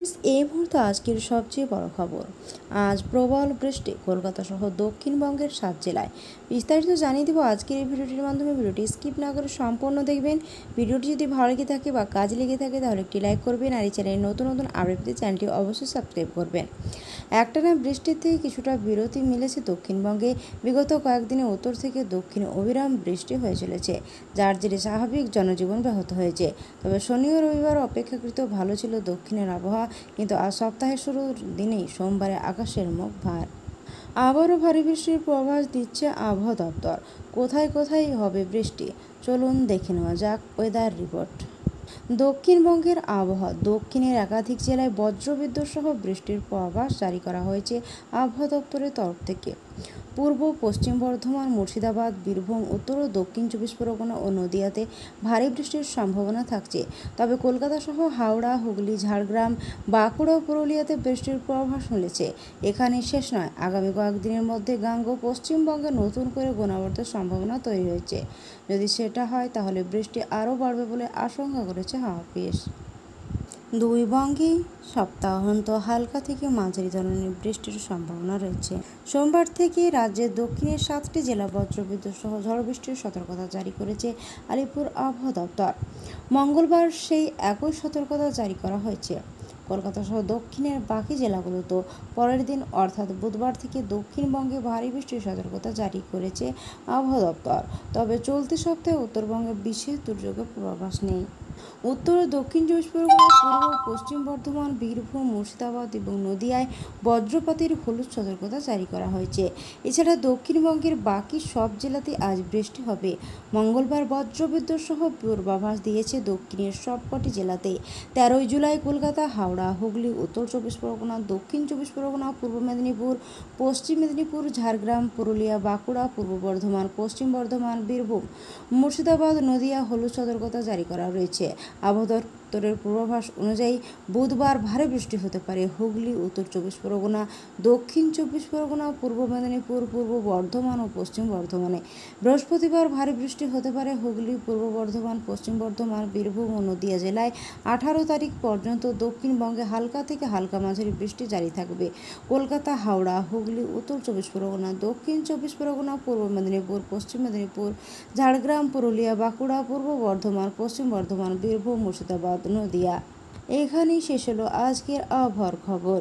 এই মুহূর্তে আজকের সবচেয়ে বড় খবর। আজ প্রবল বৃষ্টি কলকাতা সহ দক্ষিণবঙ্গের 7 জেলায়। বিস্তারিত জানিয়ে দেবো আজকের এই ভিডিওটির মাধ্যমে। ভিডিওটি স্কিপ না করে সম্পূর্ণ দেখবেন। ভিডিওটি যদি ভালো লেগে থাকে বা কাজে লেগে থাকে তাহলে একটি লাইক করবেন, আর এই চ্যানেলে নতুন নতুন আপডেট পেতে চ্যানেলটি অবশ্যই সাবস্ক্রাইব করবেন। একটানা বৃষ্টির থেকে কিছুটা বিরতি মিলেছে দক্ষিণবঙ্গে। বিগত কয়েকদিনে উত্তর থেকে দক্ষিণে অবিরাম বৃষ্টি হয়ে চলেছে, যার জেরে স্বাভাবিক জনজীবন ব্যাহত হয়েছে। তবে শনি ও রবিবার অপেক্ষাকৃত ভালো ছিল দক্ষিণের আবহাওয়া, কিন্তু আজ সপ্তাহের শুরুর দিনেই সোমবারে আকাশের মুখ ভার। আবারও ভারী বৃষ্টির পূর্বাভাস দিচ্ছে আবহাওয়া দপ্তর। কোথায় কোথায় হবে বৃষ্টি, চলুন দেখে নেওয়া যাক ওয়েদার রিপোর্ট। দক্ষিণবঙ্গের আবহাওয়া। দক্ষিণের একাধিক জেলায় বজ্রবিদ্যুৎ সহ বৃষ্টির পূর্বাভাস জারি করা হয়েছে আবহাওয়া দপ্তরের তরফ থেকে। পূর্ব পশ্চিম বর্ধমান, মুর্শিদাবাদ, বীরভূম, উত্তর ও দক্ষিণ 24 পরগনা ও নদিয়াতে ভারী বৃষ্টির সম্ভাবনা থাকছে। তবে কলকাতা সহ হাওড়া, হুগলি, ঝাড়গ্রাম, বাঁকুড়া ও পুরুলিয়াতে বৃষ্টির পূর্বাভাস মিলেছে। এখানে শেষ নয়, আগামী কয়েকদিনের মধ্যে গাঙ্গ পশ্চিমবঙ্গে নতুন করে ঘূর্ণাবর্তের সম্ভাবনা তৈরি হয়েছে। যদি সেটা হয় তাহলে বৃষ্টি আরও বাড়বে বলে আশঙ্কা করেছে হাওয়া অফিস। দুই বঙ্গেই সপ্তাহান্ত হালকা থেকে মাঝারি ধরনের বৃষ্টির সম্ভাবনা রয়েছে। সোমবার থেকে রাজ্যের দক্ষিণের 7টি জেলা বজ্রবিদ্যুৎ সহ ঝড় বৃষ্টির সতর্কতা জারি করেছে আলিপুর আবহাওয়া দপ্তর। মঙ্গলবার সেই একই সতর্কতা জারি করা হয়েছে কলকাতা সহ দক্ষিণের বাকি জেলাগুলোতেও। পরের দিন অর্থাৎ বুধবার থেকে দক্ষিণবঙ্গে ভারী বৃষ্টির সতর্কতা জারি করেছে আবহাওয়া দপ্তর। তবে চলতি সপ্তাহে উত্তরবঙ্গে বিশেষ দুর্যোগের পূর্বাভাস নেই। উত্তর ও দক্ষিণ 24 পরগনা, পূর্ব পশ্চিম বর্ধমান, বীরভূম, মুর্শিদাবাদ এবং নদিয়ায় বজ্রপাতের হলুদ সতর্কতা জারি করা হয়েছে। এছাড়া দক্ষিণবঙ্গের বাকি সব জেলাতে আজ বৃষ্টি হবে। মঙ্গলবার বজ্রবিদ্যুৎ সহ পূর্বাভাস দিয়েছে দক্ষিণের সবকটি জেলাতে। 13 জুলাই কলকাতা, হাওড়া, হুগলি, উত্তর 24 পরগনা, দক্ষিণ 24 পরগনা, পূর্ব মেদিনীপুর, পশ্চিম মেদিনীপুর, ঝাড়গ্রাম, পুরুলিয়া, বাঁকুড়া, পূর্ব বর্ধমান, পশ্চিম বর্ধমান, বীরভূম, মুর্শিদাবাদ, নদিয়া হলুদ সতর্কতা জারি করা রয়েছে। আবহাওয়া দপ্তরের পূর্বাভাস অনুযায়ী বুধবার ভারী বৃষ্টি হতে পারে হুগলি, উত্তর 24 পরগনা, দক্ষিণ 24 পরগনা, পূর্ব মেদিনীপুর, পূর্ব বর্ধমান ও পশ্চিম বর্ধমানে। বৃহস্পতিবার ভারী বৃষ্টি হতে পারে হুগলি, পূর্ব বর্ধমান, পশ্চিম বর্ধমান, বীরভূম ও নদিয়া জেলায়। 18 তারিখ পর্যন্ত দক্ষিণবঙ্গে হালকা থেকে হালকা মাঝারি বৃষ্টি জারি থাকবে। কলকাতা, হাওড়া, হুগলি, উত্তর 24 পরগনা, দক্ষিণ 24 পরগনা, পূর্ব মেদিনীপুর, পশ্চিম মেদিনীপুর, ঝাড়গ্রাম, পুরুলিয়া, বাঁকুড়া, পূর্ব বর্ধমান, পশ্চিম বর্ধমান, বীরভূম, মুর্শিদাবাদ, নদিয়া। এখানেই শেষ হলো আজকের আবহাওয়ার খবর।